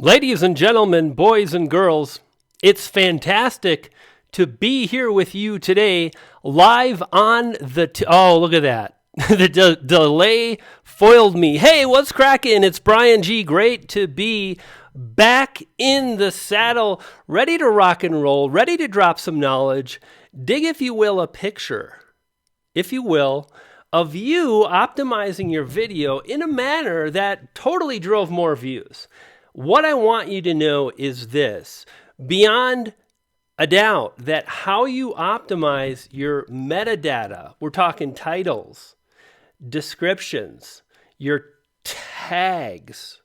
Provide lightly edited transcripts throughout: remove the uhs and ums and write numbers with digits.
Ladies and gentlemen, boys and girls, it's fantastic to be here with you today live on the... oh, look at that. The delay foiled me. Hey, what's cracking? It's Brian G. Great to be back in the saddle, ready to rock and roll, ready to drop some knowledge. Dig, if you will, a picture, if you will, of you optimizing your video in a manner that totally drove more views. What I want you to know is this: beyond a doubt, that how you optimize your metadata, we're talking titles, descriptions, your tags,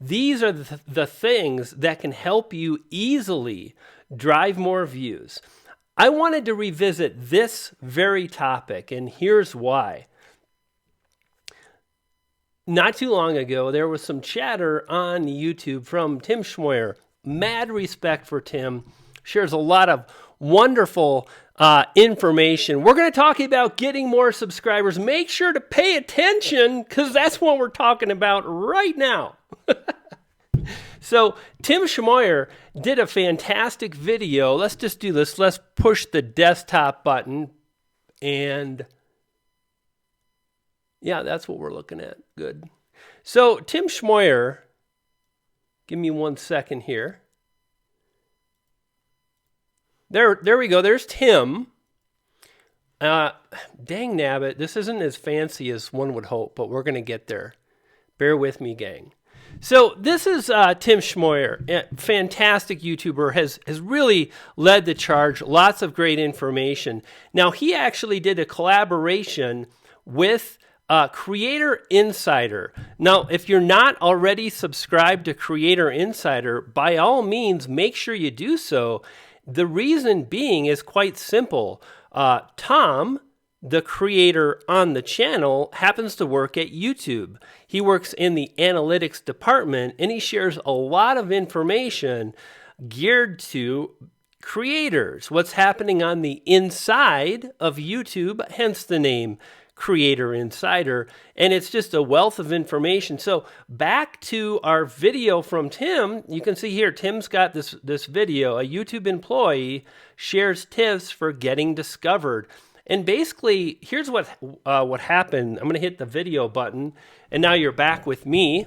these are the things that can help you easily drive more views. I wanted to revisit this very topic, and here's why. Not too long ago, there was some chatter on YouTube from Tim Schmoyer. Mad respect for Tim. Shares a lot of wonderful information. We're going to talk about getting more subscribers. Make sure to pay attention, because that's what we're talking about right now. So Tim Schmoyer did a fantastic video. Let's just do this. Let's push the desktop button, and yeah, that's what we're looking at. Good. So Tim Schmoyer, give me 1 second here. There we go. There's Tim. Dang nabbit, this isn't as fancy as one would hope, but we're going to get there. Bear with me, gang. So this is Tim Schmoyer, a fantastic YouTuber, has really led the charge. Lots of great information. Now, he actually did a collaboration with Creator Insider. Now, if you're not already subscribed to Creator Insider, by all means, make sure you do so. The reason being is quite simple. Tom, the creator on the channel, happens to work at YouTube. He works in the analytics department, and he shares a lot of information geared to creators, what's happening on the inside of YouTube, hence the name Creator Insider, and it's just a wealth of information. So back to our video from Tim, you can see here, Tim's got this video. A YouTube employee shares tips for getting discovered. And basically, here's what happened. I'm going to hit the video button, and now you're back with me.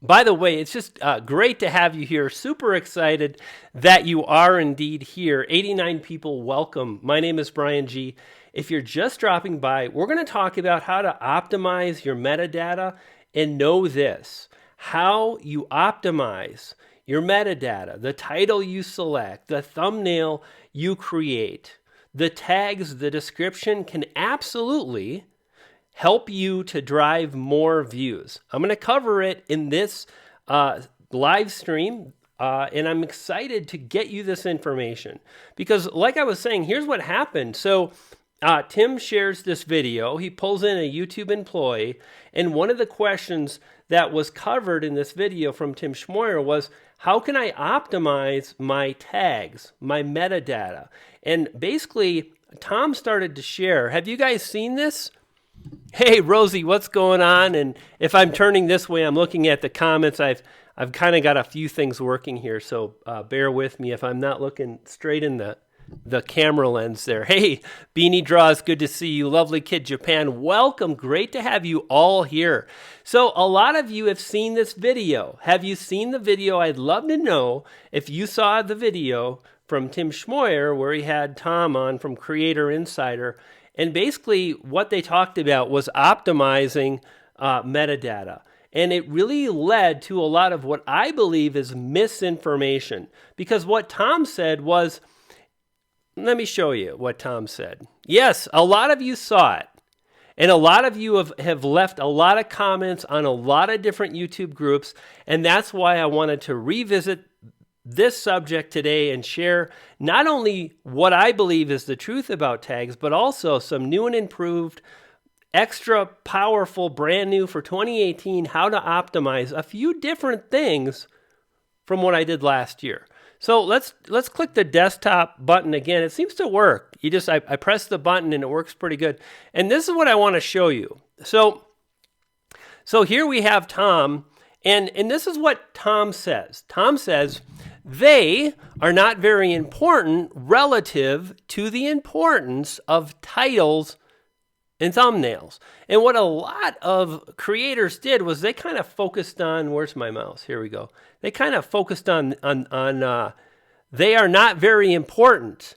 By the way, it's just great to have you here. Super excited that you are indeed here. 89 people, welcome. My name is Brian G. If you're just dropping by, we're going to talk about how to optimize your metadata, and know this: how you optimize your metadata, the title you select, the thumbnail you create, the tags, the description can absolutely help you to drive more views. I'm going to cover it in this live stream, and I'm excited to get you this information because, like I was saying, here's what happened. So Tim shares this video. He pulls in a YouTube employee, and one of the questions that was covered in this video from Tim Schmoyer was, how can I optimize my tags, my metadata? And basically, Tom started to share. Have you guys seen this? Hey, Rosie, what's going on? And if I'm turning this way, I'm looking at the comments. I've kind of got a few things working here, so bear with me if I'm not looking straight in the camera lens there. Hey, Beanie Draws, good to see you. Lovely Kid Japan, welcome. Great to have you all here. So a lot of you have seen this video. Have you seen the video? I'd love to know if you saw the video from Tim Schmoyer where he had Tom on from Creator Insider. And basically what they talked about was optimizing metadata. And it really led to a lot of what I believe is misinformation. Because what Tom said was, let me show you what Tom said. Yes, a lot of you saw it. And a lot of you have left a lot of comments on a lot of different YouTube groups. And that's why I wanted to revisit this subject today and share not only what I believe is the truth about tags, but also some new and improved, extra powerful, brand new for 2018, how to optimize a few different things from what I did last year. So let's click the desktop button again. It seems to work. I press the button and it works pretty good. And this is what I want to show you. So here we have Tom, And this is what Tom says. Tom says, they are not very important relative to the importance of titles and thumbnails. And what a lot of creators did was they kind of focused on, where's my mouse? Here we go. They kind of focused on they are not very important.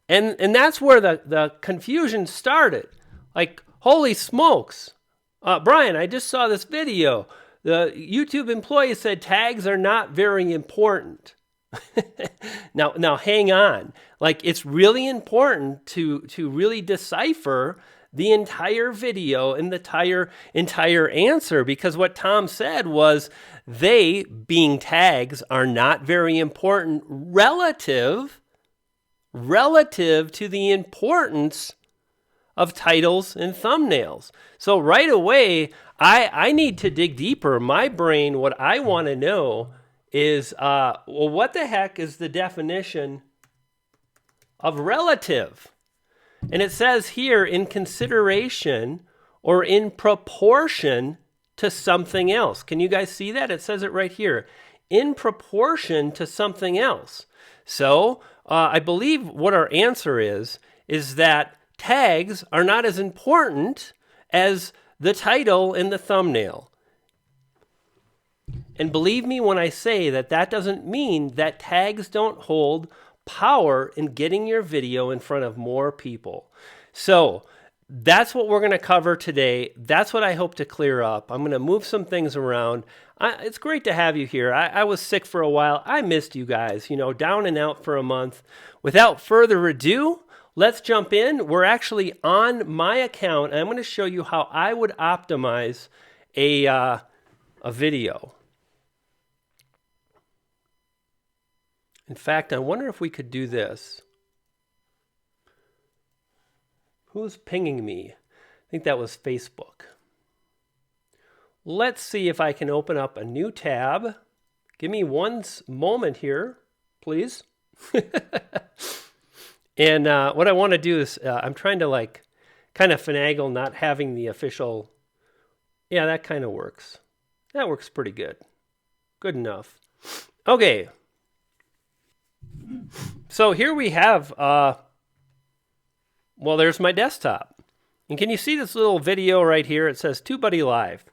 And that's where the confusion started. Like, holy smokes. Brian, I just saw this video. The YouTube employee said tags are not very important. Now hang on. Like, it's really important to really decipher the entire video and the entire answer, because what Tom said was they, being tags, are not very important relative to the importance of titles and thumbnails. So right away, I need to dig deeper. My brain, what I want to know is, well, what the heck is the definition of relative? And it says here, in consideration or in proportion to something else. Can you guys see that? It says it right here. In proportion to something else. So I believe what our answer is that tags are not as important as the title and the thumbnail. And believe me when I say that doesn't mean that tags don't hold power in getting your video in front of more people. So that's what we're going to cover today. That's what I hope to clear up. I'm going to move some things around. It's great to have you here. I was sick for a while. I missed you guys, down and out for a month. Without further ado, let's jump in. We're actually on my account, and I'm going to show you how I would optimize a video. In fact, I wonder if we could do this. Who's pinging me? I think that was Facebook. Let's see if I can open up a new tab. Give me one moment here, please. And what I want to do is, I'm trying to kind of finagle not having the official. Yeah, that kind of works. That works pretty good. Good enough. Okay. So here we have, well, there's my desktop. And can you see this little video right here? It says TubeBuddy Live.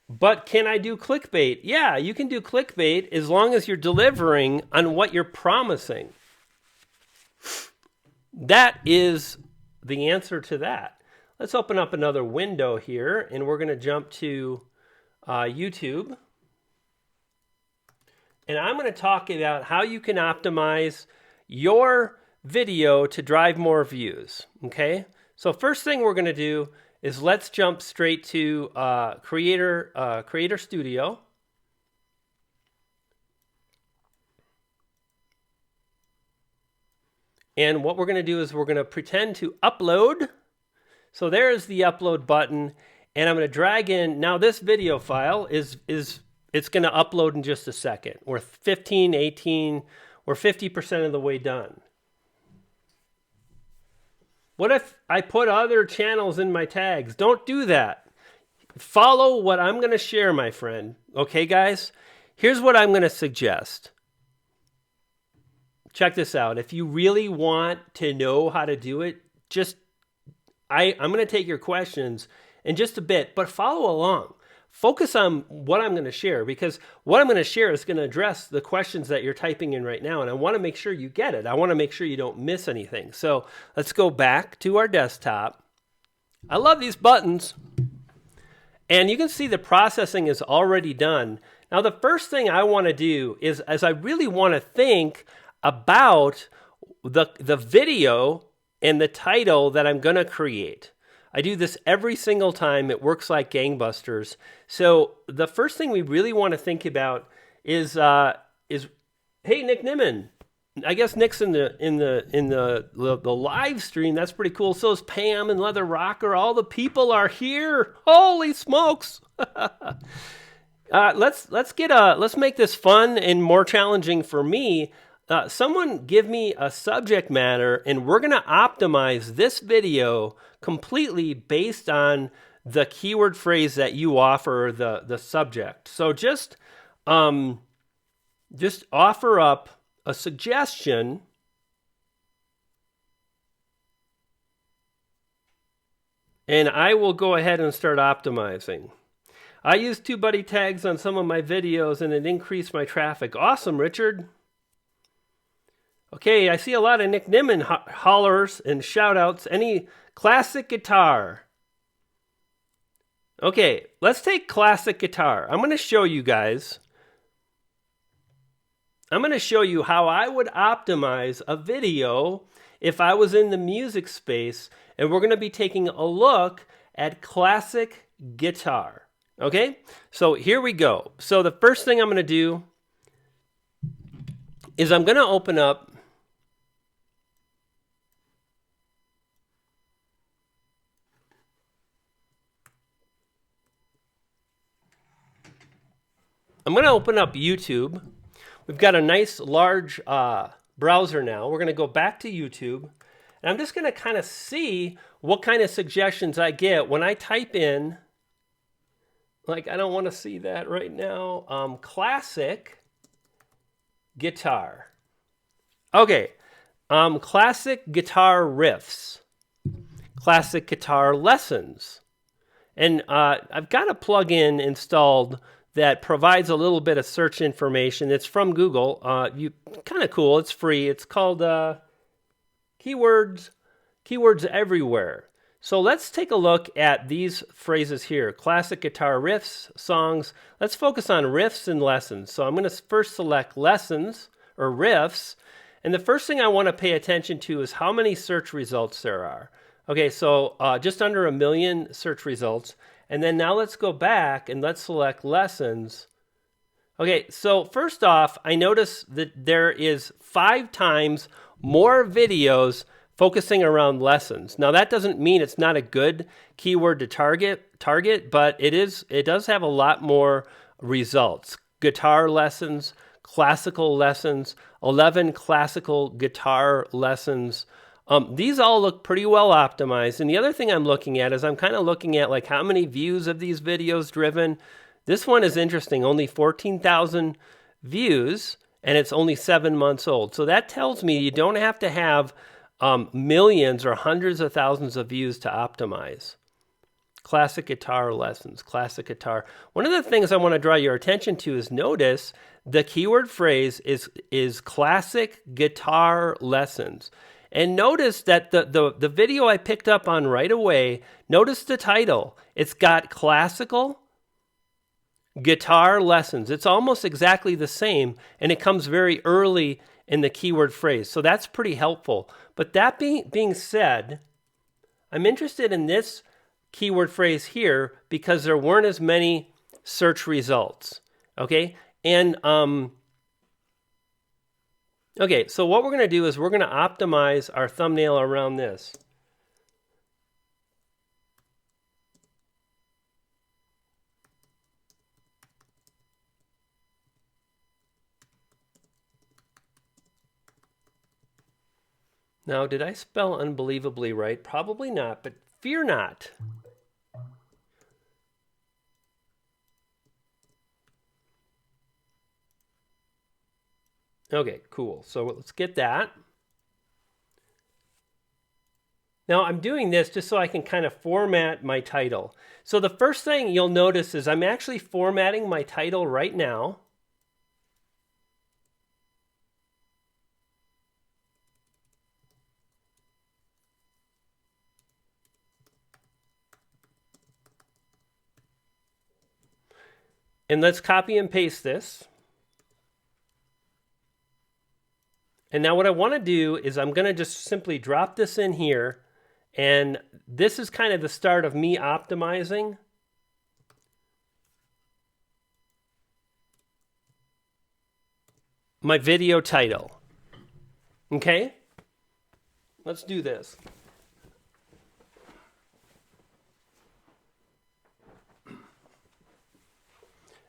But can I do clickbait? Yeah, you can do clickbait as long as you're delivering on what you're promising. That is the answer to that. Let's open up another window here, and we're going to jump to YouTube. And I'm going to talk about how you can optimize your video to drive more views. Okay? So first thing we're going to do is let's jump straight to Creator Studio. And what we're going to do is we're going to pretend to upload. So there's the upload button. And I'm going to drag in. Now this video file it's going to upload in just a second. We're 15, 18, we're 50% of the way done. What if I put other channels in my tags? Don't do that. Follow what I'm going to share, my friend. Okay, guys? Here's what I'm going to suggest. Check this out. If you really want to know how to do it, I'm going to take your questions in just a bit, but follow along. Focus on what I'm going to share, because what I'm going to share is going to address the questions that you're typing in right now, and I want to make sure you get it. I want to make sure you don't miss anything. So let's go back to our desktop. I love these buttons. And you can see the processing is already done. Now, the first thing I want to do is I really want to think about the video and the title that I'm going to create. I do this every single time. It works like gangbusters. So the first thing we really want to think about is hey, Nick Nimmin. I guess Nick's in the live stream. That's pretty cool. So is Pam and Leather Rocker. All the people are here. Holy smokes! Let's make this fun and more challenging for me. someone give me a subject matter, and we're going to optimize this video completely based on the keyword phrase that you offer, the subject. So just offer up a suggestion, and I will go ahead and start optimizing. I use TubeBuddy Tags on some of my videos, and it increased my traffic. Awesome, Richard. Okay, I see a lot of Nick Nimmin hollers and shout-outs. Any classic guitar? Okay, let's take classic guitar. I'm going to show you guys. I'm going to show you how I would optimize a video if I was in the music space, and we're going to be taking a look at classic guitar. Okay, so here we go. So the first thing I'm going to do is I'm going to open up YouTube. We've got a nice large browser now. We're going to go back to YouTube, and I'm just going to kind of see what kind of suggestions I get when I type in, like, I don't want to see that right now, classic guitar. Okay, classic guitar riffs, classic guitar lessons. And I've got a plugin installed that provides a little bit of search information. It's from Google. Kind of cool. It's free. It's called Keywords Everywhere. So let's take a look at these phrases here. Classic guitar riffs, songs. Let's focus on riffs and lessons. So I'm going to first select lessons or riffs. And the first thing I want to pay attention to is how many search results there are. Okay, so just under 1 million search results. And then now let's go back and let's select lessons. Okay, so first off, I notice that there is 5 times more videos focusing around lessons. Now that doesn't mean it's not a good keyword to target, but it does have a lot more results. Guitar lessons, classical lessons, 11 classical guitar lessons. These all look pretty well optimized. And the other thing I'm looking at is I'm kind of looking at like how many views of these videos driven. This one is interesting, only 14,000 views, and it's only 7 months old. So that tells me you don't have to have millions or hundreds of thousands of views to optimize. Classic guitar lessons, classic guitar. One of the things I want to draw your attention to is notice the keyword phrase is classic guitar lessons. And notice that the video I picked up on right away, notice the title. It's got classical guitar lessons. It's almost exactly the same, and it comes very early in the keyword phrase. So that's pretty helpful. But that being said, I'm interested in this keyword phrase here because there weren't as many search results. Okay? And okay, so what we're going to do is we're going to optimize our thumbnail around this. Now, did I spell unbelievably right? Probably not, but fear not. Okay, cool. So let's get that. Now I'm doing this just so I can kind of format my title. So the first thing you'll notice is I'm actually formatting my title right now. And let's copy and paste this. And now what I want to do is I'm going to just simply drop this in here. And this is kind of the start of me optimizing. My video title. Okay? Let's do this.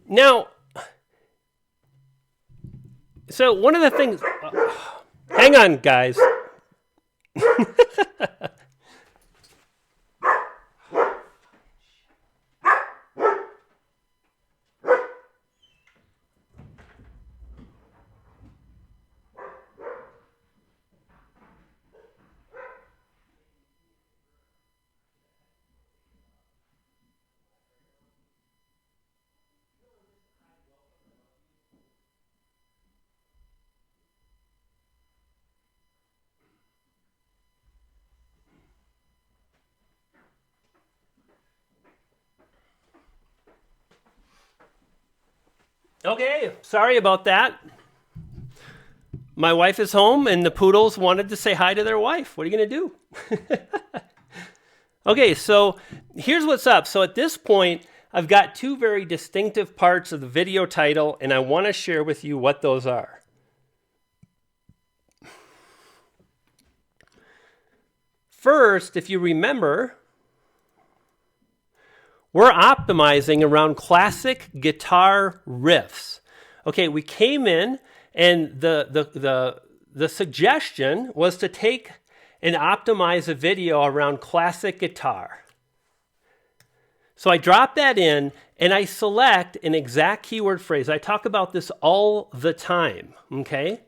Now, So one of the things, hang on, guys. Okay, sorry about that. My wife is home and the poodles wanted to say hi to their wife. What are you going to do? Okay, so here's what's up. So at this point, I've got two very distinctive parts of the video title, and I want to share with you what those are. First, if you remember, we're optimizing around classic guitar riffs. Okay, we came in and the suggestion was to take and optimize a video around classic guitar. So I drop that in and I select an exact keyword phrase. I talk about this all the time, okay?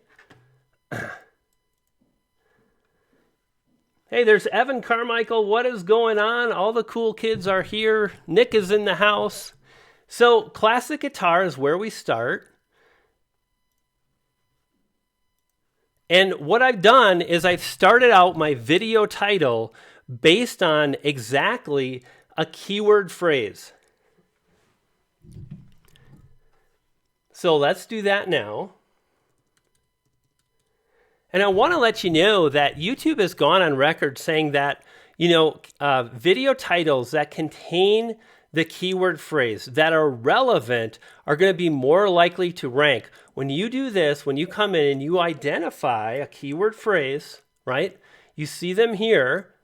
Hey, there's Evan Carmichael. What is going on? All the cool kids are here. Nick is in the house. So classic guitar is where we start. And what I've done is I've started out my video title based on exactly a keyword phrase. So let's do that now. And I want to let you know that YouTube has gone on record saying that, video titles that contain the keyword phrase that are relevant are going to be more likely to rank. When you do this, when you come in and you identify a keyword phrase, right? You see them here,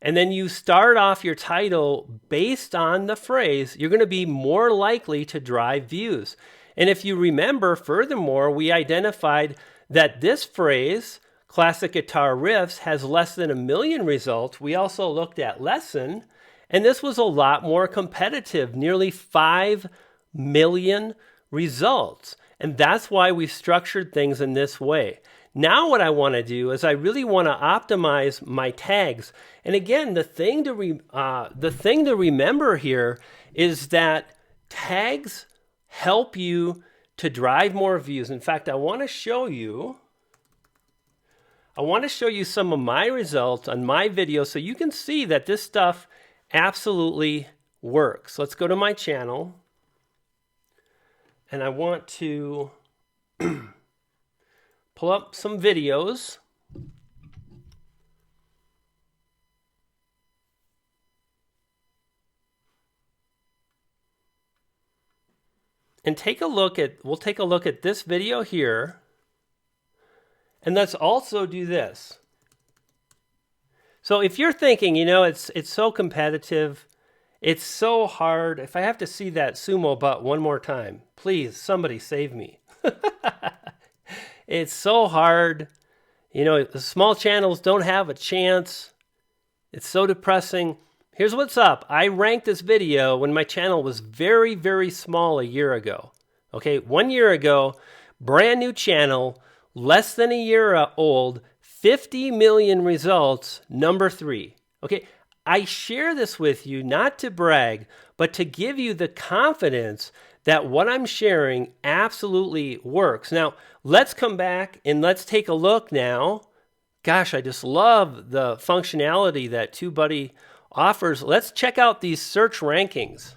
and then you start off your title based on the phrase, you're going to be more likely to drive views. And if you remember, furthermore, we identified that this phrase, classic guitar riffs, has less than 1 million results. We also looked at lesson, and this was a lot more competitive, nearly 5 million results. And that's why we structured things in this way. Now what I want to do is I really want to optimize my tags. And again, the thing to remember here is that tags help you to drive more views. In fact, I want to show you some of my results on my video so you can see that this stuff absolutely works. Let's go to my channel. And I want to pull up some videos. And we'll take a look at this video here. And let's also do this. So if you're thinking, it's so competitive, it's so hard. If I have to see that sumo butt one more time, please, somebody save me. It's so hard. The small channels don't have a chance. It's so depressing. Here's what's up. I ranked this video when my channel was very, very small a year ago. Okay, 1 year ago, brand new channel, less than a year old, 50 million results, number 3. Okay, I share this with you not to brag, but to give you the confidence that what I'm sharing absolutely works. Now, let's come back and let's take a look now. Gosh, I just love the functionality that TubeBuddy offers. Let's check out these search rankings.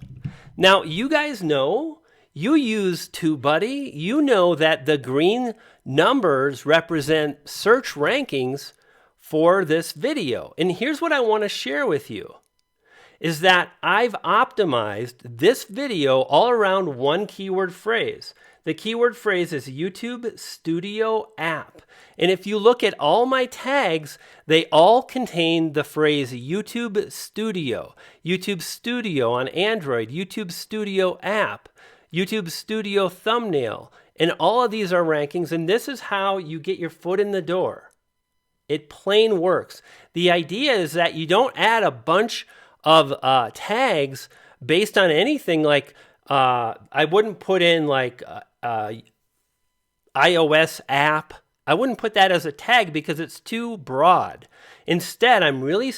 Now, you guys know, you use TubeBuddy. You know that the green numbers represent search rankings for this video. And here's what I want to share with you, is that I've optimized this video all around one keyword phrase. The keyword phrase is YouTube Studio App. And if you look at all my tags, they all contain the phrase YouTube Studio on Android, YouTube Studio App, YouTube Studio Thumbnail, And all of these are rankings, and this is how you get your foot in the door. It plain works. The idea is that you don't add a bunch of tags based on anything like, I wouldn't put in like iOS app. I wouldn't put that as a tag because it's too broad. Instead, I'm really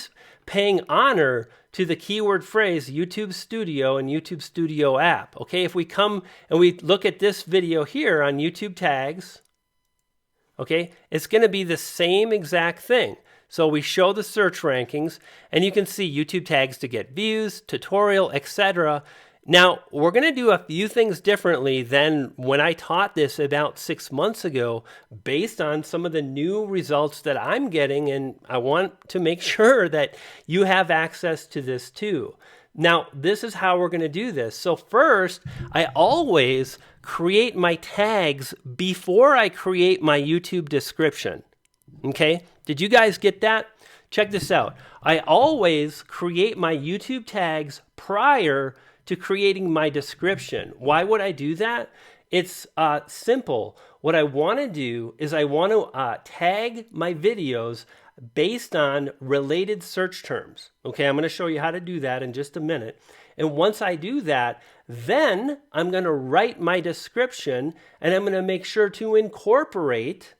paying honor to the keyword phrase YouTube Studio and YouTube Studio app. Okay, if we come and we look at this video here on YouTube Tags, okay, it's going to be the same exact thing. So we show the search rankings, and you can see YouTube Tags to get views, tutorial, etc. Now, we're going to do a few things differently than when I taught this about 6 months ago based on some of the new results that I'm getting, and I want to make sure that you have access to this too. Now, this is how we're going to do this. So first, I always create my tags before I create my YouTube description. Okay? Did you guys get that? Check this out. I always create my YouTube tags prior to creating my description. Why would I do that? It's simple. What I want to do is I want to tag my videos based on related search terms. Okay, I'm going to show you how to do that in just a minute. And once I do that, then I'm going to write my description, and I'm going to make sure to incorporate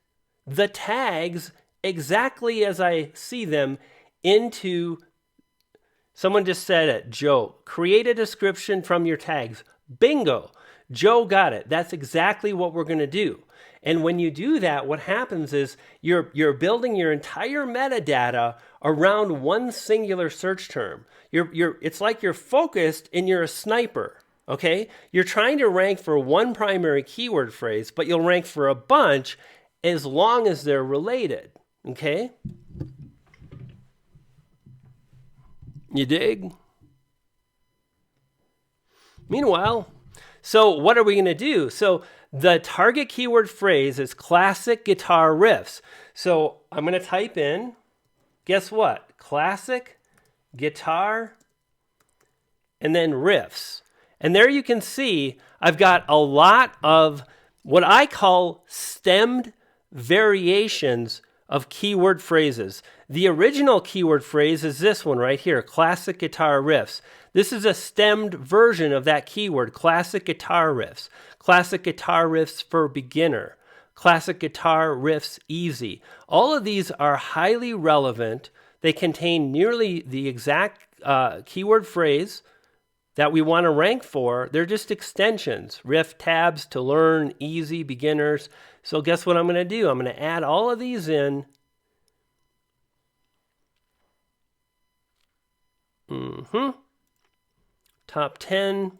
the tags exactly as I see them into. Someone just said it, Joe, create a description from your tags. Bingo, Joe got it. That's exactly what we're going to do. And when you do that, what happens is you're building your entire metadata around one singular search term. It's like you're focused and you're a sniper, okay? You're trying to rank for one primary keyword phrase, but you'll rank for a bunch as long as they're related, okay? You dig? Meanwhile, so what are we going to do? So the target keyword phrase is classic guitar riffs. So I'm going to type in, guess what? Classic guitar and then riffs. And there you can see I've got a lot of what I call stemmed variations of keyword phrases. The original keyword phrase is this one right here, classic guitar riffs. This is a stemmed version of that keyword, classic guitar riffs. Classic guitar riffs for beginner. Classic guitar riffs easy. All of these are highly relevant. They contain nearly the exact keyword phrase that we want to rank for. They're just extensions. Riff tabs to learn, easy, beginners. So guess what I'm going to do? I'm going to add all of these in. Top 10.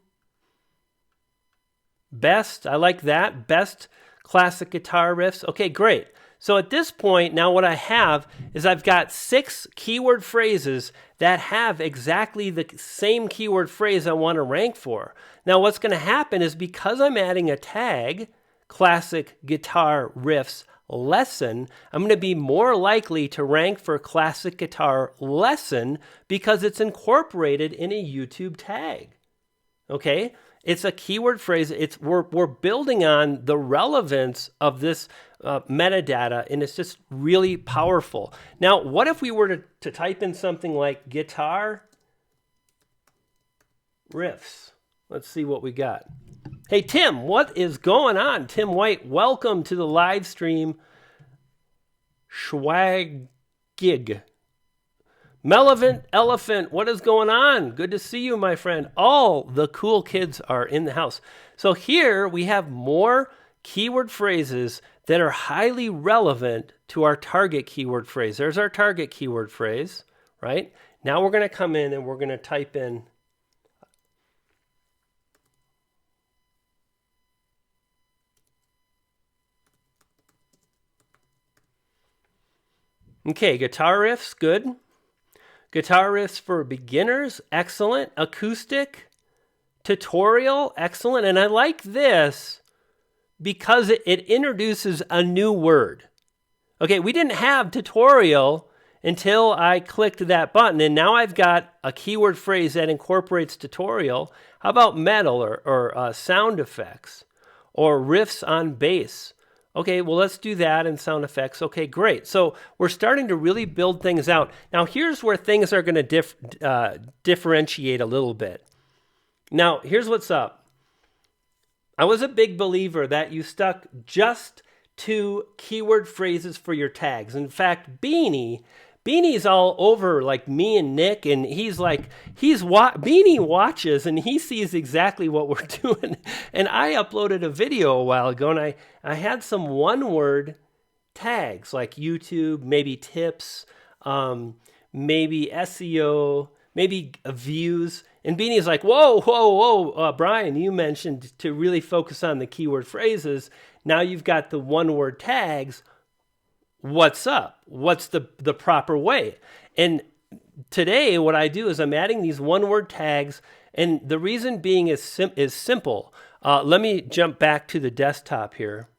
Best. I like that. Best classic guitar riffs. Okay, great. So at this point, now what I have is I've got 6 keyword phrases that have exactly the same keyword phrase I want to rank for. Now what's going to happen is because I'm adding a tag, classic guitar riffs lesson, I'm going to be more likely to rank for classic guitar lesson because it's incorporated in a YouTube tag. Okay? It's a keyword phrase. We're building on the relevance of this metadata, and it's just really powerful. Now, what if we were to type in something like guitar riffs? Let's see what we got. Hey, Tim, what is going on? Tim White, welcome to the live stream. Schwag gig. Melevant Elephant, what is going on? Good to see you, my friend. All the cool kids are in the house. So here we have more keyword phrases that are highly relevant to our target keyword phrase. There's our target keyword phrase, right? Now we're going to come in and we're going to type in okay, guitar riffs, good. Guitar riffs for beginners, excellent. Acoustic, tutorial, excellent. And I like this because it introduces a new word. Okay, we didn't have tutorial until I clicked that button, and now I've got a keyword phrase that incorporates tutorial. How about metal or sound effects? or riffs on bass. Okay, well, let's do that in sound effects. Okay, great. So we're starting to really build things out. Now, here's where things are going to differentiate a little bit. Now, here's what's up. I was a big believer that you stuck just to keyword phrases for your tags. In fact, Beanie's all over like me and Nick, and he's like, Beanie watches and he sees exactly what we're doing. And I uploaded a video a while ago, and I had some one-word tags like YouTube, maybe tips, maybe SEO, maybe views. And Beanie's like, whoa, Brian, you mentioned to really focus on the keyword phrases. Now you've got the one-word tags. What's up? What's the proper way? And today what I do is I'm adding these one-word tags, and the reason being is simple. Let me jump back to the desktop here.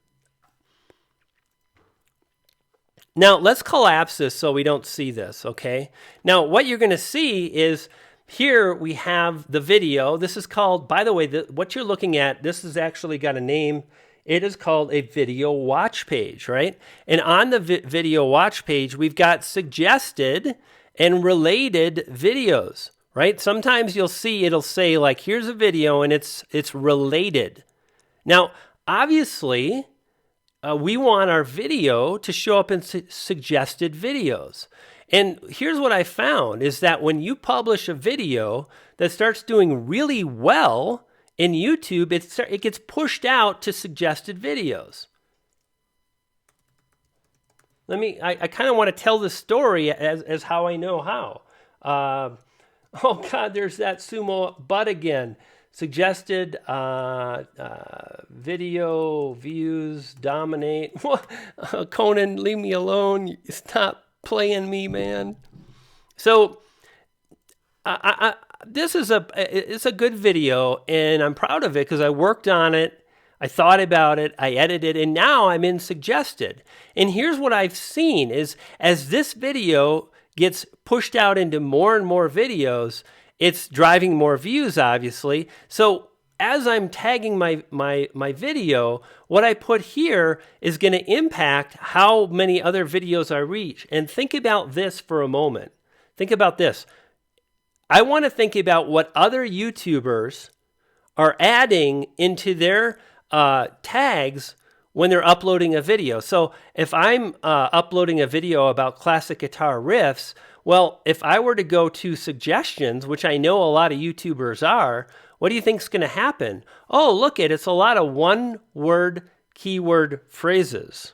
Now let's collapse this so we don't see this, okay? Now what you're going to see is here we have the video. This is called, by the way, what you're looking at, this has actually got a name. It is called a video watch page, right? And on the video watch page, we've got suggested and related videos, right? Sometimes you'll see it'll say like, here's a video and it's related. Now, obviously, we want our video to show up in suggested videos. And here's what I found is that when you publish a video that starts doing really well in YouTube, it gets pushed out to suggested videos. I kind of want to tell the story as how I know how. Oh God, there's that sumo butt again. Suggested video views dominate. Conan, leave me alone. Stop playing me, man. So it's a good video, and I'm proud of it because I worked on it, I thought about it, I edited, and now I'm in suggested. And here's what I've seen is as this video gets pushed out into more and more videos, it's driving more views, obviously. So as I'm tagging my video, what I put here is going to impact how many other videos I reach. And think about this for a moment. Think about this. I want to think about what other YouTubers are adding into their tags when they're uploading a video. So if I'm uploading a video about classic guitar riffs, well, if I were to go to suggestions, which I know a lot of YouTubers are, what do you think is going to happen? Oh, look it's a lot of one-word keyword phrases.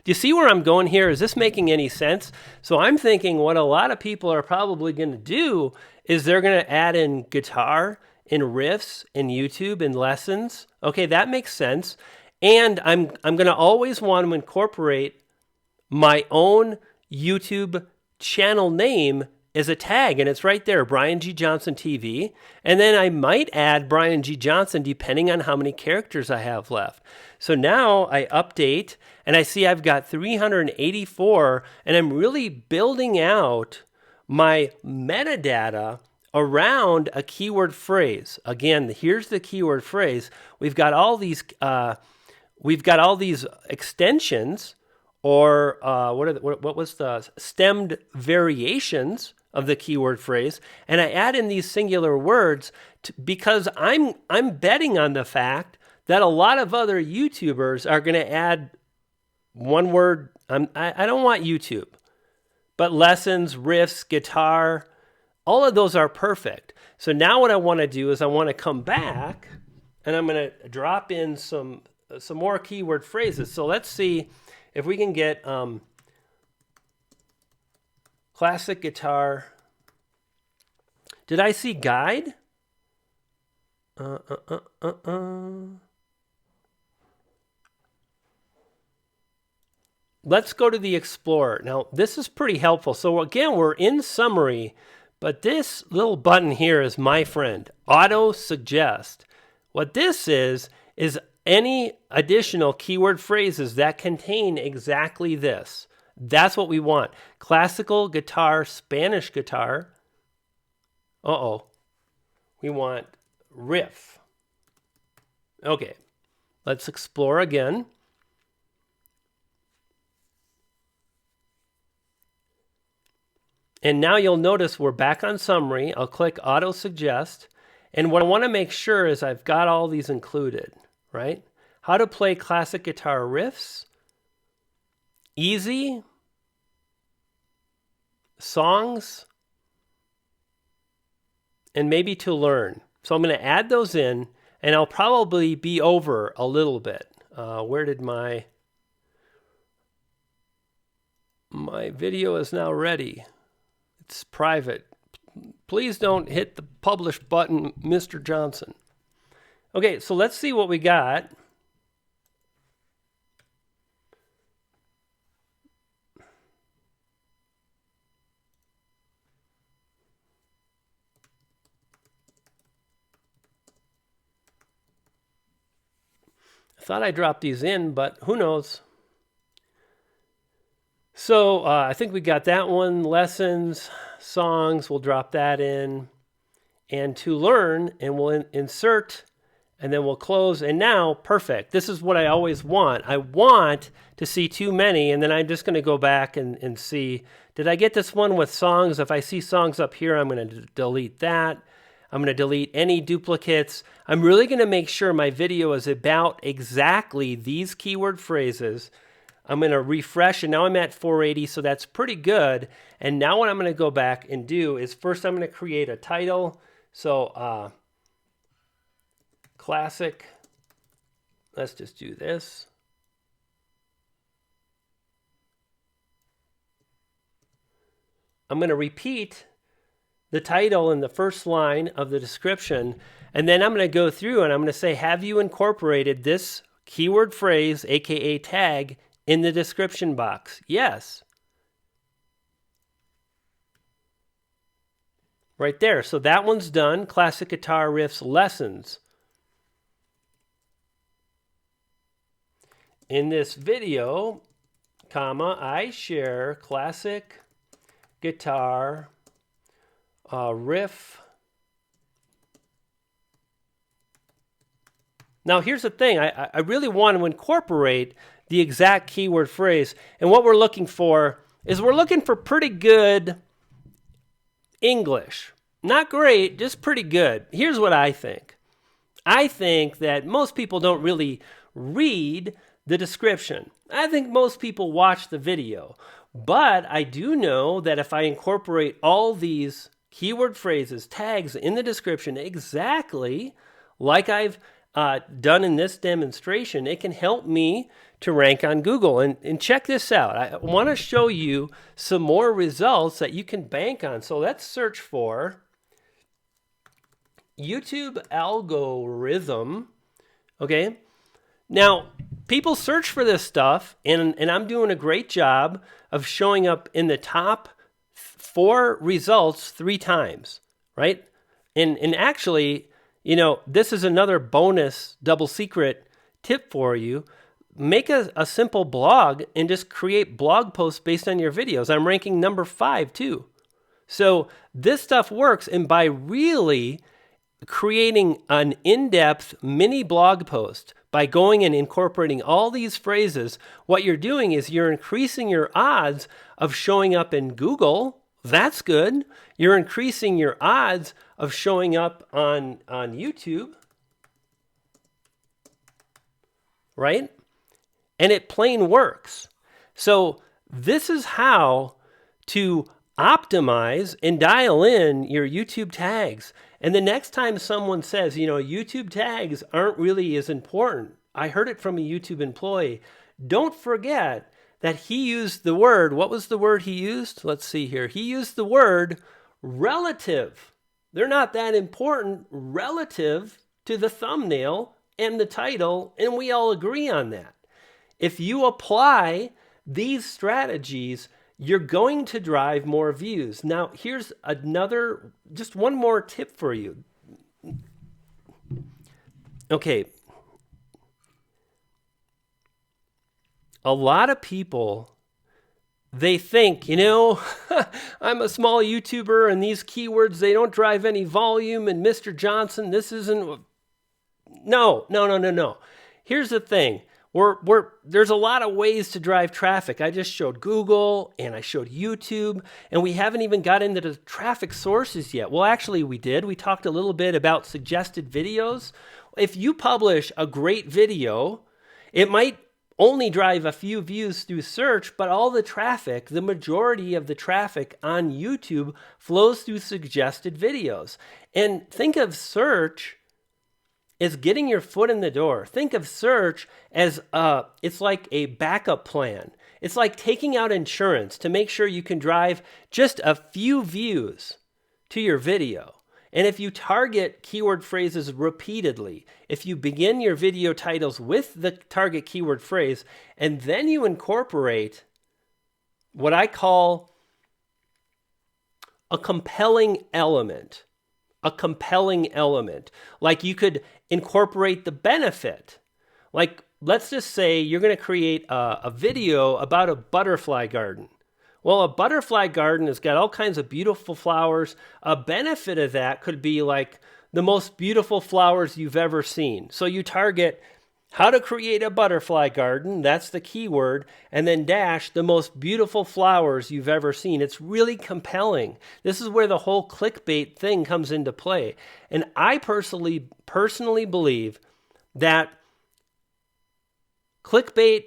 Do you see where I'm going here? Is this making any sense? So I'm thinking what a lot of people are probably going to do is they're going to add in guitar and riffs in YouTube and lessons. Okay, that makes sense. And I'm going to always want to incorporate my own YouTube channel name as a tag, and it's right there, Brian G. Johnson TV. And then I might add Brian G. Johnson depending on how many characters I have left. So now I update, and I see I've got 384, and I'm really building out my metadata around a keyword phrase. Again, here's the keyword phrase. We've got all these extensions, or what was the stemmed variations of the keyword phrase, and I add in these singular words because I'm betting on the fact that a lot of other YouTubers are going to add one word. I don't want YouTube, but lessons, riffs, guitar, all of those are perfect. So now what I want to do is I want to come back, and I'm going to drop in some more keyword phrases. So let's see if we can get classic guitar. Did I see guide? Let's go to the Explorer. Now, this is pretty helpful. So again, we're in summary, but this little button here is my friend, Auto Suggest. What this is any additional keyword phrases that contain exactly this. That's what we want. Classical guitar, Spanish guitar. Uh-oh. we want riff. Okay, let's explore again. And now you'll notice we're back on summary. I'll click auto suggest. And what I want to make sure is I've got all these included, right? How to play classic guitar riffs, easy, songs, and maybe to learn. So I'm going to add those in, and I'll probably be over a little bit. Where did my video is now ready. It's private. Please don't hit the publish button, Mr. Johnson. Okay, so let's see what we got. I thought I dropped these in, but who knows? So I think we got that one. Lessons, songs, we'll drop that in. And to learn, and we'll insert, and then we'll close. And now, perfect. This is what I always want. I want to see too many, and then I'm just going to go back and see, did I get this one with songs? If I see songs up here, I'm going to delete that. I'm going to delete any duplicates. I'm really going to make sure my video is about exactly these keyword phrases. I'm going to refresh, and now I'm at 480, so that's pretty good. And now what I'm going to go back and do is first I'm going to create a title. So classic, let's just do this. I'm going to repeat the title in the first line of the description, and then I'm going to go through and I'm going to say, have you incorporated this keyword phrase, aka tag, in the description box? Yes. Right there. So that one's done. Classic guitar riffs lessons. In this video, comma, I share classic guitar riff. Now here's the thing. I really want to incorporate the exact keyword phrase. And what we're looking for is we're looking for pretty good English. Not great, just pretty good. Here's what I think. I think that most people don't really read the description. I think most people watch the video. But I do know that if I incorporate all these keyword phrases, tags in the description exactly like I've done in this demonstration, it can help me to rank on Google. And check this out. I want to show you some more results that you can bank on. So let's search for YouTube algorithm. Okay. Now, people search for this stuff, and I'm doing a great job of showing up in the top 4 results 3 times, right? And actually, you know, this is another bonus double secret tip for you. Make a simple blog and just create blog posts based on your videos. I'm ranking number 5 too. So this stuff works, and by really creating an in-depth mini blog post, by going and incorporating all these phrases, what you're doing is you're increasing your odds of showing up in Google. That's good. You're increasing your odds of showing up on YouTube, right? And it plain works. So this is how to optimize and dial in your YouTube tags. And the next time someone says, you know, YouTube tags aren't really as important, I heard it from a YouTube employee, don't forget that he used the word, what was the word he used? Let's see here. He used the word relative. They're not that important relative to the thumbnail and the title, and we all agree on that. If you apply these strategies, you're going to drive more views. Now, here's another, just one more tip for you. Okay. A lot of people they think, you know, I'm a small YouTuber and these keywords, they don't drive any volume. And Mr. Johnson, this isn't. No. Here's the thing. There's a lot of ways to drive traffic. I just showed Google and I showed YouTube, and we haven't even got into the traffic sources yet. Well, actually we did. We talked a little bit about suggested videos. If you publish a great video, it might only drive a few views through search, but all the traffic, the majority of the traffic on YouTube flows through suggested videos. And think of search as getting your foot in the door. Think of search as it's like a backup plan. It's like taking out insurance to make sure you can drive just a few views to your video. And if you target keyword phrases repeatedly, if you begin your video titles with the target keyword phrase, and then you incorporate what I call a compelling element, like you could incorporate the benefit. Like, let's just say you're going to create a video about a butterfly garden. Well, a butterfly garden has got all kinds of beautiful flowers. A benefit of that could be like the most beautiful flowers you've ever seen. So you target how to create a butterfly garden, that's the keyword, and then dash the most beautiful flowers you've ever seen. It's really compelling. This is where the whole clickbait thing comes into play. And I personally believe that clickbait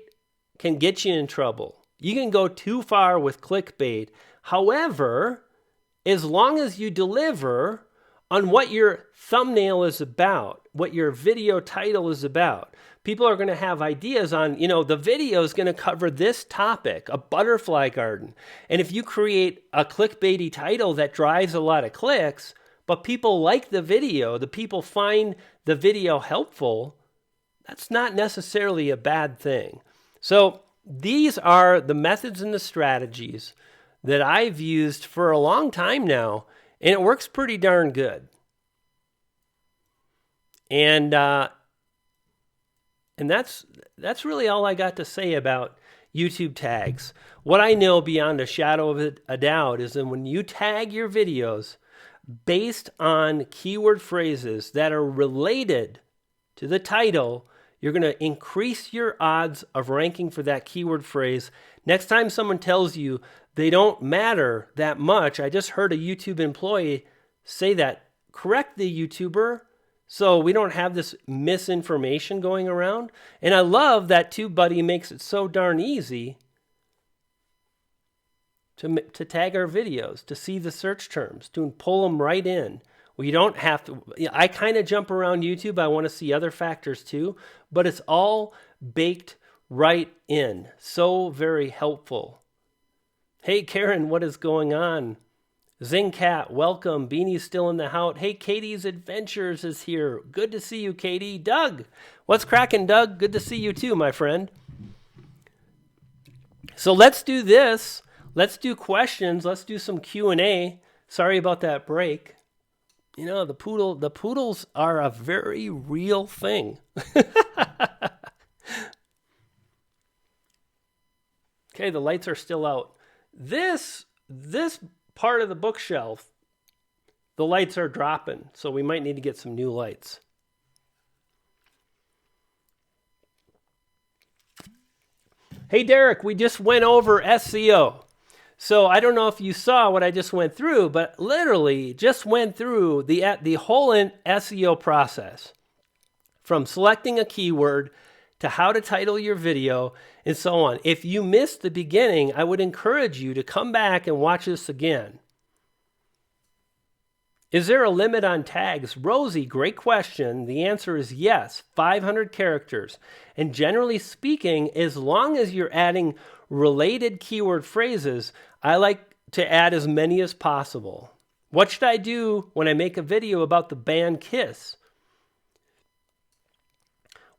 can get you in trouble. You can go too far with clickbait. However, as long as you deliver on what your thumbnail is about, what your video title is about, people are going to have ideas on, the video is going to cover this topic, a butterfly garden. And if you create a clickbaity title that drives a lot of clicks, but people like the video, the people find the video helpful, that's not necessarily a bad thing. So these are the methods and the strategies that I've used for a long time now, and it works pretty darn good. And that's really all I got to say about YouTube tags. What I know beyond a shadow of a doubt is that when you tag your videos based on keyword phrases that are related to the title, you're going to increase your odds of ranking for that keyword phrase. Next time someone tells you they don't matter that much, I just heard a YouTube employee say that. Correct the YouTuber so we don't have this misinformation going around. And I love that TubeBuddy makes it so darn easy to tag our videos, to see the search terms, to pull them right in. We don't have to. I kind of jump around YouTube. I want to see other factors too, but it's all baked right in. So very helpful. Hey, Karen, what is going on? Zingcat, welcome. Beanie's still in the house. Hey, Katie's Adventures is here. Good to see you, Katie. Doug, what's cracking, Doug? Good to see you too, my friend. So let's do this. Let's do questions. Let's do some Q&A. Sorry about that break. The poodles are a very real thing. Okay, the lights are still out. This part of the bookshelf, the lights are dropping, so we might need to get some new lights. Hey, Derek, we just went over SEO. So I don't know if you saw what I just went through, but literally just went through the whole SEO process, from selecting a keyword to how to title your video and so on. If you missed the beginning, I would encourage you to come back and watch this again. Is there a limit on tags? Rosie, great question. The answer is yes, 500 characters. And generally speaking, as long as you're adding related keyword phrases, I like to add as many as possible. What should I do when I make a video about the band Kiss?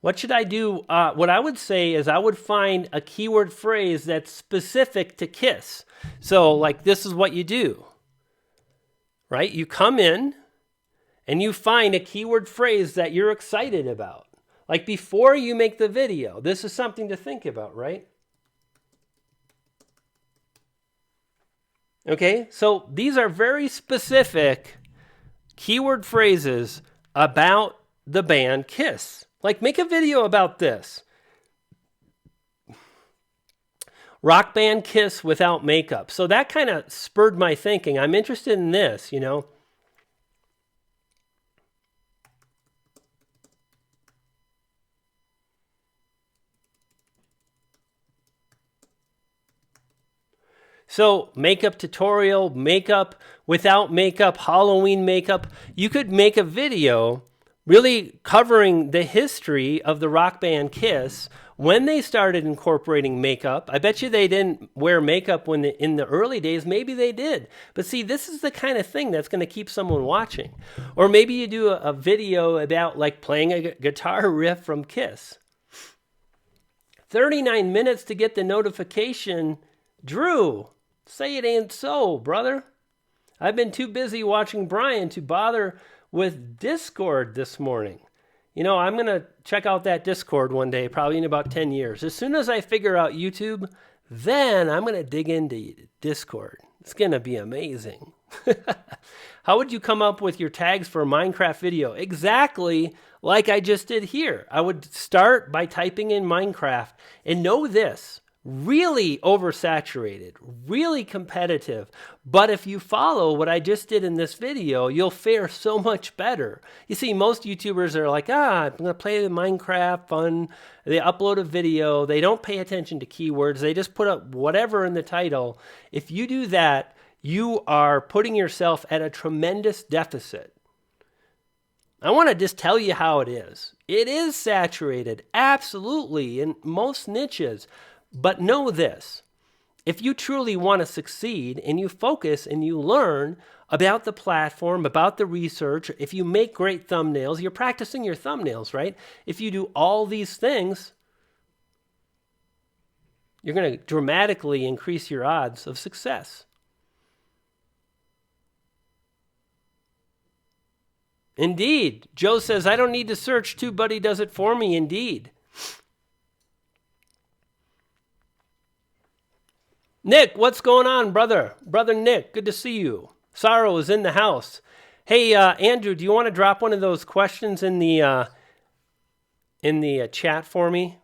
What should I do? What I would say is I would find a keyword phrase that's specific to Kiss. So like this is what you do, right? You come in and you find a keyword phrase that you're excited about. Like before you make the video, this is something to think about, right? Okay, so these are very specific keyword phrases about the band Kiss. Like, make a video about this. Rock band Kiss without makeup. So that kind of spurred my thinking. I'm interested in this, you know. So makeup tutorial, makeup without makeup, Halloween makeup. You could make a video really covering the history of the rock band Kiss, when they started incorporating makeup. I bet you they didn't wear makeup in the early days. Maybe they did. But see, this is the kind of thing that's going to keep someone watching. Or maybe you do a video about like playing a guitar riff from Kiss. 39 minutes to get the notification. Drew, say it ain't so, brother. I've been too busy watching Brian to bother with Discord this morning. You know, I'm going to check out that Discord one day, probably in about 10 years. As soon as I figure out YouTube, then I'm going to dig into Discord. It's going to be amazing. How would you come up with your tags for a Minecraft video? Exactly like I just did here. I would start by typing in Minecraft, and know this. Really oversaturated, really competitive. But if you follow what I just did in this video, you'll fare so much better. You see, most YouTubers are like, I'm going to play the Minecraft fun. They upload a video. They don't pay attention to keywords. They just put up whatever in the title. If you do that, you are putting yourself at a tremendous deficit. I want to just tell you how it is. It is saturated, absolutely, in most niches. But know this, if you truly want to succeed and you focus and you learn about the platform, about the research, if you make great thumbnails, you're practicing your thumbnails, right? If you do all these things, you're going to dramatically increase your odds of success. Indeed. Joe says, I don't need to search. TubeBuddy does it for me. Indeed. Nick, what's going on, brother? Brother Nick, good to see you. Sorrow is in the house. Hey, Andrew, do you want to drop one of those questions in the chat for me?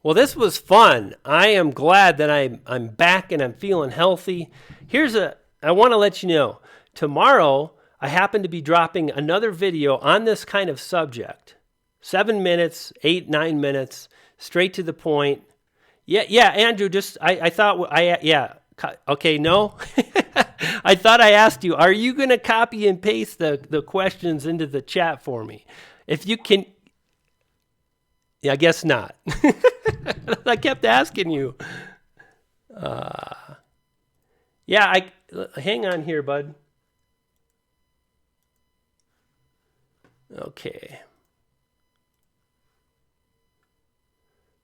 Well, this was fun. I am glad that I'm back and I'm feeling healthy. I want to let you know, tomorrow I happen to be dropping another video on this kind of subject. 7 minutes, 8, 9 minutes, straight to the point. Yeah, Andrew, okay, no? I thought I asked you, are you going to copy and paste the questions into the chat for me? If you can, yeah, I guess not. I kept asking you. Hang on here, bud.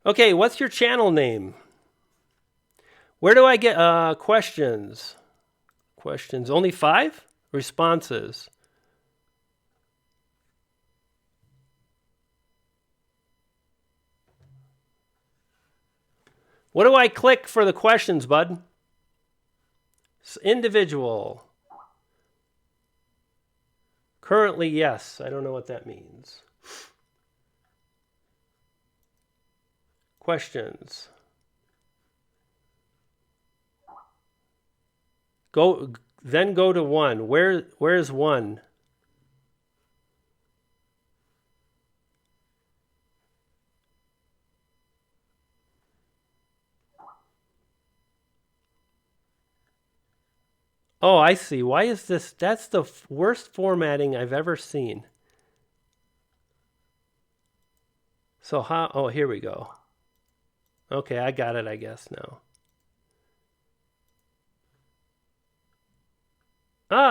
Okay, what's your channel name? Where do I get questions? Questions. Only 5? Responses. What do I click for the questions, bud? Individual. Currently, yes. I don't know what that means. Questions. Go to 1. Where's 1? Oh, I see. Why is this? That's the worst formatting I've ever seen. So how? Oh, here we go. Okay, I got it, I guess, now.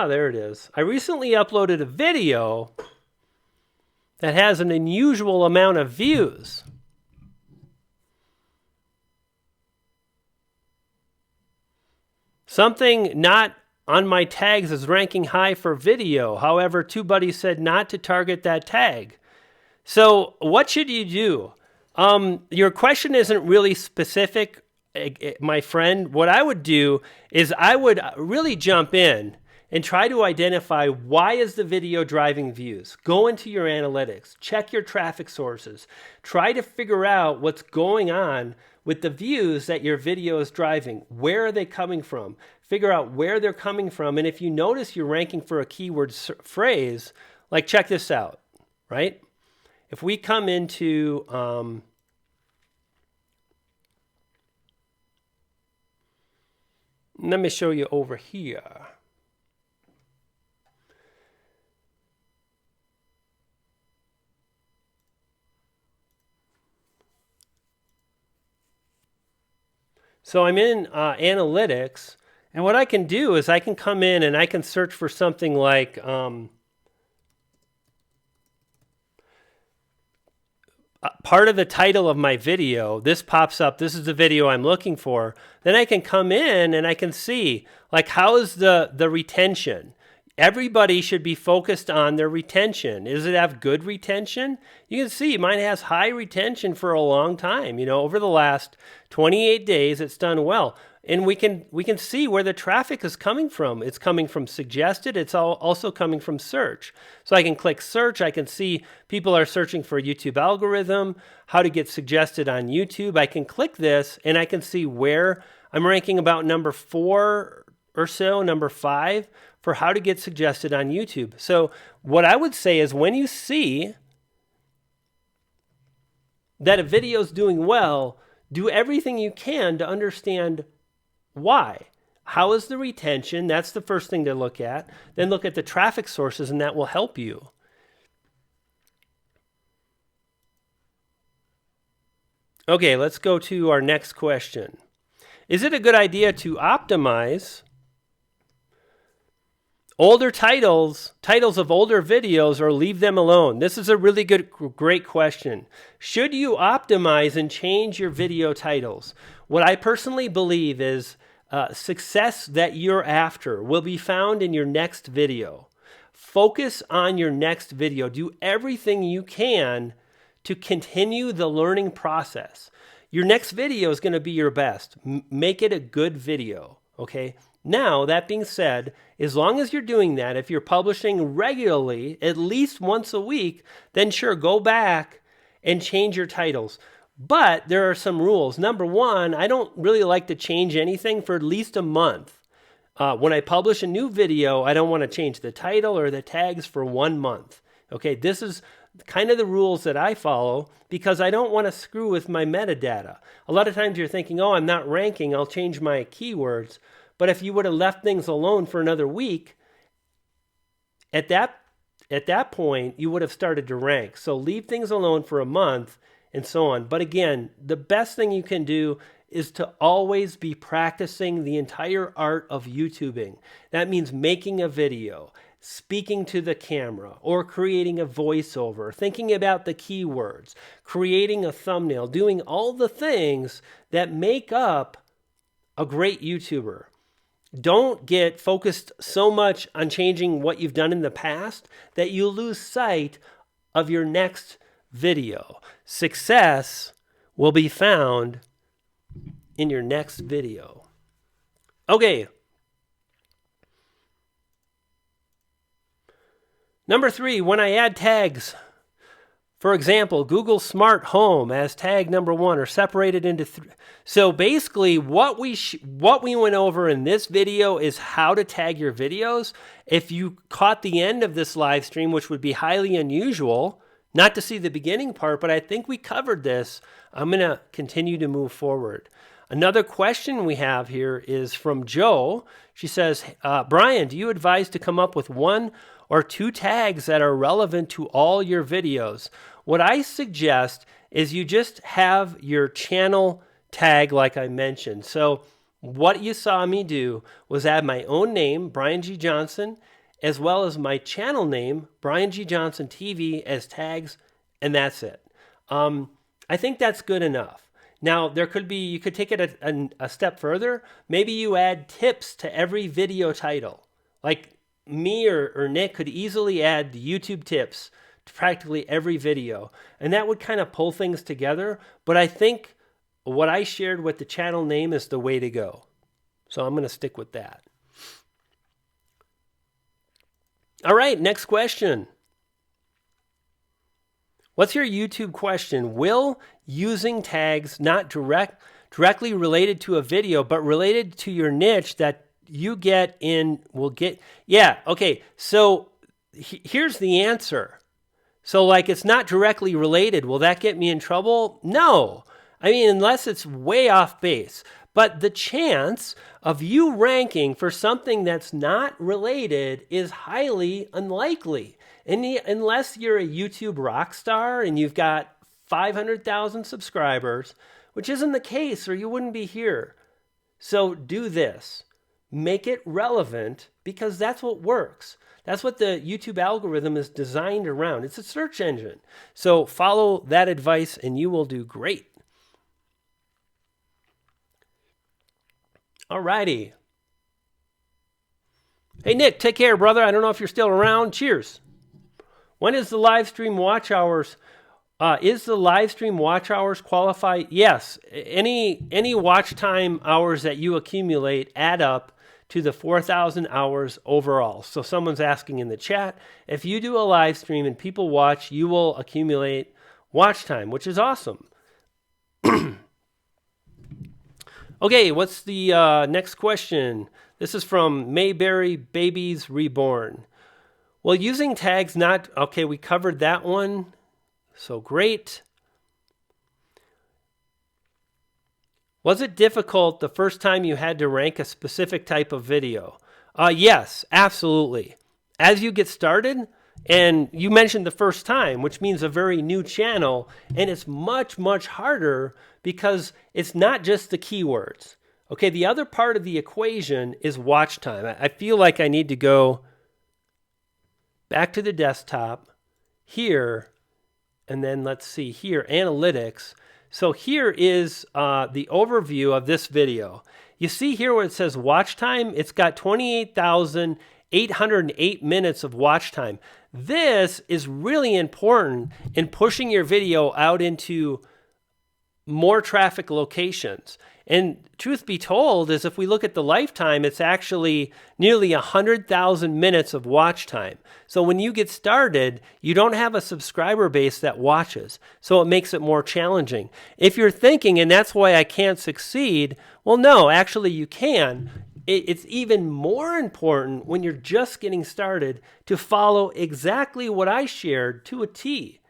There it is. I recently uploaded a video that has an unusual amount of views. Something not on my tags is ranking high for video. However, TubeBuddy said not to target that tag. So what should you do? Your question isn't really specific my friend, what I would do is I would really jump in and try to identify why is the video driving views. Go into your analytics, check your traffic sources, try to figure out what's going on with the views that your video is driving. Where are they coming from? Figure out where they're coming from. And if you notice you're ranking for a keyword phrase, like check this out, right? If we come into let me show you over here. So I'm in analytics, and what I can do is I can come in and I can search for something like part of the title of my video. This pops up. This is the video I'm looking for. Then I can come in and I can see, like, how is the retention? Everybody should be focused on their retention. Does it have good retention? You can see mine has high retention for a long time. You know, over the last 28 days, it's done well. And we can see where the traffic is coming from. It's coming from suggested. It's also coming from search. So I can click search. I can see people are searching for YouTube algorithm, how to get suggested on YouTube. I can click this and I can see where I'm ranking about number 4 or so, number 5 for how to get suggested on YouTube. So what I would say is when you see that a video is doing well, do everything you can to understand why. How is the retention? That's the first thing to look at. Then look at the traffic sources, and that will help you. Okay, let's go to our next question. Is it a good idea to optimize older titles of older videos, or leave them alone? This is a really great question. Should you optimize and change your video titles? What I personally believe is success that you're after will be found in your next video. Focus on your next video. Do everything you can to continue the learning process. Your next video is going to be your best. Make it a good video, okay? Now, that being said, as long as you're doing that, if you're publishing regularly, at least once a week, then sure, go back and change your titles. But there are some rules. Number one, I don't really like to change anything for at least a month. When I publish a new video, I don't want to change the title or the tags for 1 month. Okay, this is kind of the rules that I follow because I don't want to screw with my metadata. A lot of times you're thinking, oh, I'm not ranking, I'll change my keywords. But if you would have left things alone for another week, at that point, you would have started to rank. So leave things alone for a month and so on. But again, the best thing you can do is to always be practicing the entire art of YouTubing. That means making a video, speaking to the camera, or creating a voiceover, thinking about the keywords, creating a thumbnail, doing all the things that make up a great YouTuber. Don't get focused so much on changing what you've done in the past that you lose sight of your next video. Success will be found in your next video. Okay. Number 3, when I add tags, for example, Google Smart Home as tag number 1 are separated into 3. So basically what we went over in this video is how to tag your videos. If you caught the end of this live stream, which would be highly unusual, not to see the beginning part, but I think we covered this, I'm going to continue to move forward. Another question we have here is from Joe. She says, Brian, do you advise to come up with 1 or 2 tags that are relevant to all your videos? What I suggest is you just have your channel tag like I mentioned. So what you saw me do was add my own name, Brian G. Johnson, as well as my channel name, Brian G. Johnson TV, as tags, and that's it. I think that's good enough. Now, you could take it a step further. Maybe you add tips to every video title. Like me or Nick could easily add YouTube tips to practically every video. And that would kind of pull things together. But I think what I shared with the channel name is the way to go. So I'm going to stick with that. All right, next question. What's your YouTube question? Will using tags not directly related to a video, but related to your niche that you get in will get... Yeah, okay, so here's the answer. So like it's not directly related. Will that get me in trouble? No. I mean, unless it's way off base. But the chance of you ranking for something that's not related is highly unlikely. Unless you're a YouTube rock star and you've got 500,000 subscribers, which isn't the case or you wouldn't be here. So do this. Make it relevant because that's what works. That's what the YouTube algorithm is designed around. It's a search engine. So follow that advice and you will do great. Alrighty. Hey, Nick, take care, brother. I don't know if you're still around. Cheers. When is the live stream watch hours? Is the live stream watch hours qualify? Yes. Any watch time hours that you accumulate add up to the 4,000 hours overall. So someone's asking in the chat, if you do a live stream and people watch, you will accumulate watch time, which is awesome. Okay, what's the next question? This is from Mayberry Babies Reborn. Well, using tags not... Okay, we covered that one. So great. Was it difficult the first time you had to rank a specific type of video? Yes, absolutely. As you get started, and you mentioned the first time, which means a very new channel, and it's much, much harder because it's not just the keywords. Okay, the other part of the equation is watch time. I feel like I need to go back to the desktop here, and then let's see here, analytics. So here is the overview of this video. You see here where it says watch time, it's got 28,808 minutes of watch time. This is really important in pushing your video out into more traffic locations. And truth be told is if we look at the lifetime, it's actually nearly 100,000 minutes of watch time. So when you get started, you don't have a subscriber base that watches. So it makes it more challenging. If you're thinking, and that's why I can't succeed, well, no, actually you can. It's even more important when you're just getting started to follow exactly what I shared to a T,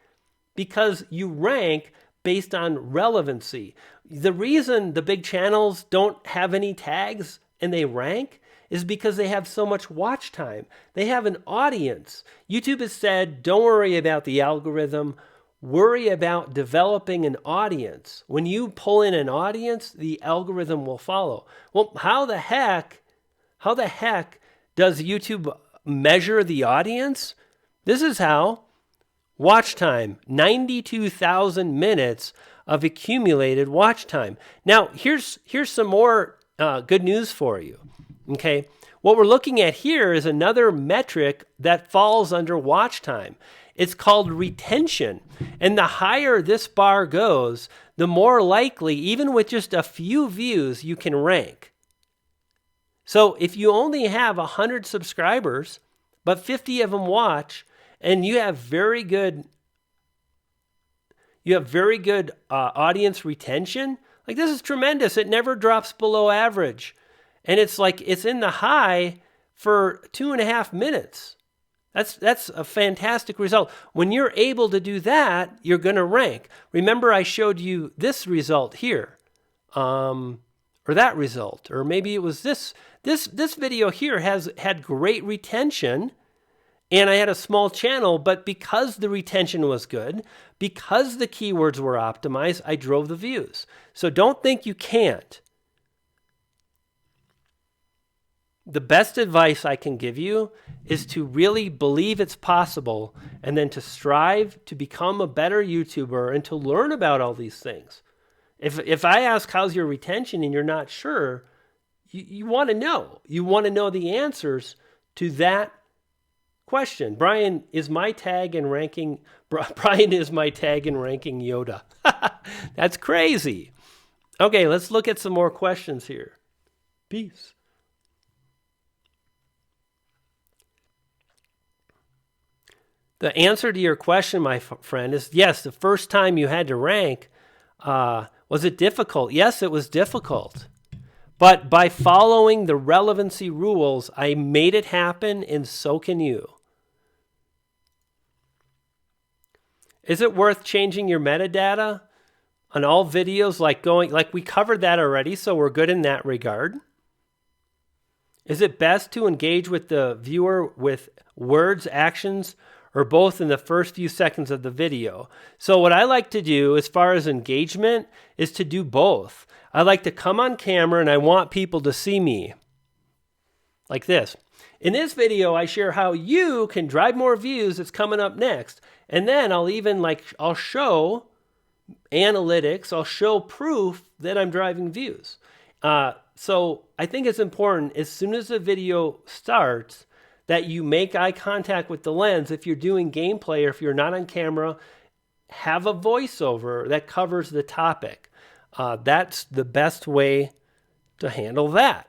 because you rank based on relevancy. The reason the big channels don't have any tags and they rank is because they have so much watch time. They have an audience. YouTube has said, don't worry about the algorithm, worry about developing an audience. When you pull in an audience, the algorithm will follow. Well, how the heck does YouTube measure the audience? This is how. Watch time, 92,000 minutes of accumulated watch time. Now, here's some more good news for you. Okay, what we're looking at here is another metric that falls under watch time. It's called retention. And the higher this bar goes, the more likely, even with just a few views, you can rank. So if you only have 100 subscribers, but 50 of them watch, and you have very good audience retention, like this is tremendous. It never drops below average. And it's like it's in the high for 2.5 minutes. That's a fantastic result. When you're able to do that, you're going to rank. Remember I showed you this result here, or that result, or maybe it was this video here had great retention. And I had a small channel, but because the retention was good, because the keywords were optimized, I drove the views. So don't think you can't. The best advice I can give you is to really believe it's possible and then to strive to become a better YouTuber and to learn about all these things. If I ask how's your retention and you're not sure, you want to know. You want to know the answers to that question. Brian is my tag in ranking Yoda. That's crazy. Okay, let's look at some more questions here. Peace. The answer to your question, my friend, is yes, the first time you had to rank, was it difficult? Yes, it was difficult. But by following the relevancy rules, I made it happen, and so can you. Is it worth changing your metadata on all videos, like we covered that already, so we're good in that regard? Is it best to engage with the viewer with words, actions, or both in the first few seconds of the video? So what I like to do as far as engagement is to do both. I like to come on camera and I want people to see me like this. In this video, I share how you can drive more views. It's coming up next. And then I'll show analytics. I'll show proof that I'm driving views. So I think it's important as soon as the video starts that you make eye contact with the lens. If you're doing gameplay or if you're not on camera, have a voiceover that covers the topic. That's the best way to handle that.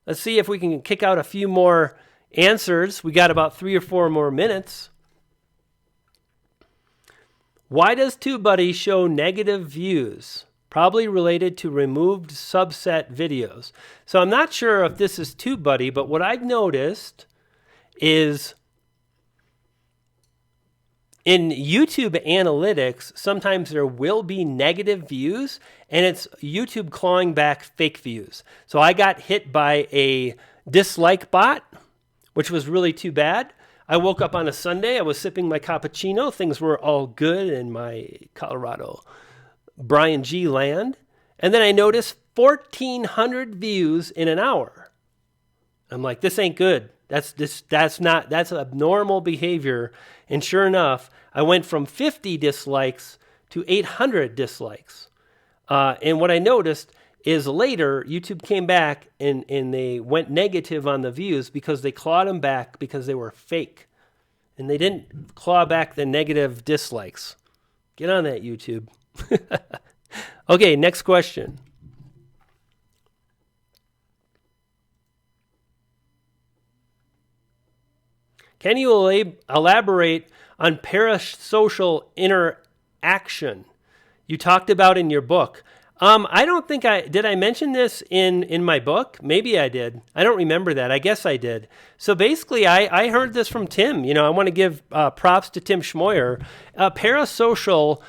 Let's see if we can kick out a few more answers. We got about 3 or 4 more minutes. Why does TubeBuddy show negative views? Probably related to removed subset videos. So I'm not sure if this is TubeBuddy, but what I've noticed is in YouTube analytics, sometimes there will be negative views, and it's YouTube clawing back fake views. So I got hit by a dislike bot, which was really too bad. I woke up on a Sunday. I was sipping my cappuccino. Things were all good in my Colorado Brian G land. And then I noticed 1,400 views in an hour. I'm like, this ain't good. That's abnormal behavior. And sure enough, I went from 50 dislikes to 800 dislikes. And what I noticed is later, YouTube came back and they went negative on the views because they clawed them back because they were fake. And they didn't claw back the negative dislikes. Get on that, YouTube. Okay, next question. Can you elaborate on parasocial interaction you talked about in your book? I don't think did I mention this in my book? Maybe I did. I don't remember that. I guess I did. So basically, I heard this from Tim. I want to give props to Tim Schmoyer. Parasocial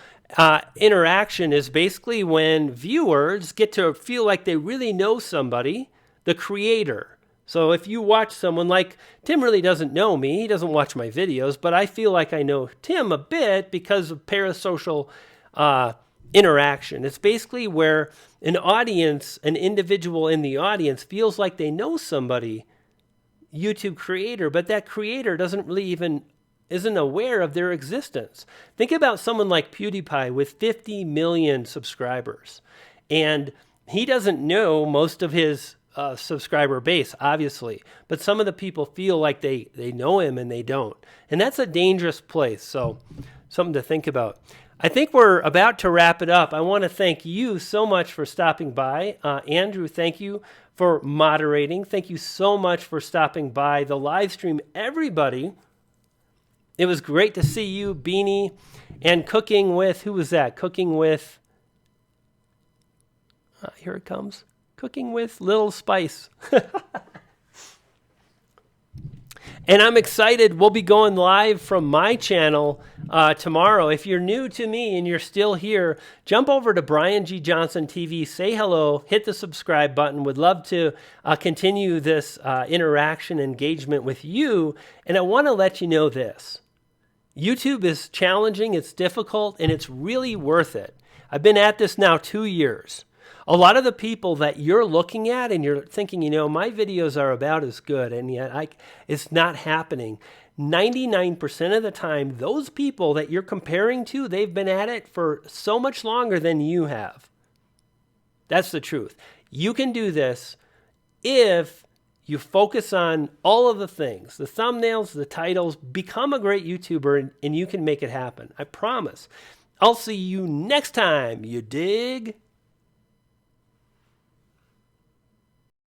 interaction is basically when viewers get to feel like they really know somebody, the creator. So if you watch someone like Tim really doesn't know me, he doesn't watch my videos, but I feel like I know Tim a bit because of parasocial interaction. It's basically where an audience, an individual in the audience feels like they know somebody, YouTube creator, but that creator doesn't really isn't aware of their existence. Think about someone like PewDiePie with 50 million subscribers, and he doesn't know most of his subscriber base, obviously, but some of the people feel like they know him and they don't. And that's a dangerous place. So something to think about. I think we're about to wrap it up. I want to thank you so much for stopping by. Andrew, thank you for moderating. Thank you so much for stopping by the live stream, everybody. It was great to see you, Beanie, and Cooking with, who was that? Cooking with, here it comes. Cooking with Little Spice. And I'm excited. We'll be going live from my channel tomorrow. If you're new to me and you're still here, jump over to Brian G. Johnson TV, say hello, hit the subscribe button. Would love to continue this interaction, engagement with you. And I want to let you know this. YouTube is challenging, it's difficult, and it's really worth it. I've been at this now 2 years. A lot of the people that you're looking at and you're thinking, my videos are about as good, and yet it's not happening. 99% of the time, those people that you're comparing to, they've been at it for so much longer than you have. That's the truth. You can do this if you focus on all of the things, the thumbnails, the titles, become a great YouTuber, and you can make it happen. I promise. I'll see you next time, you dig?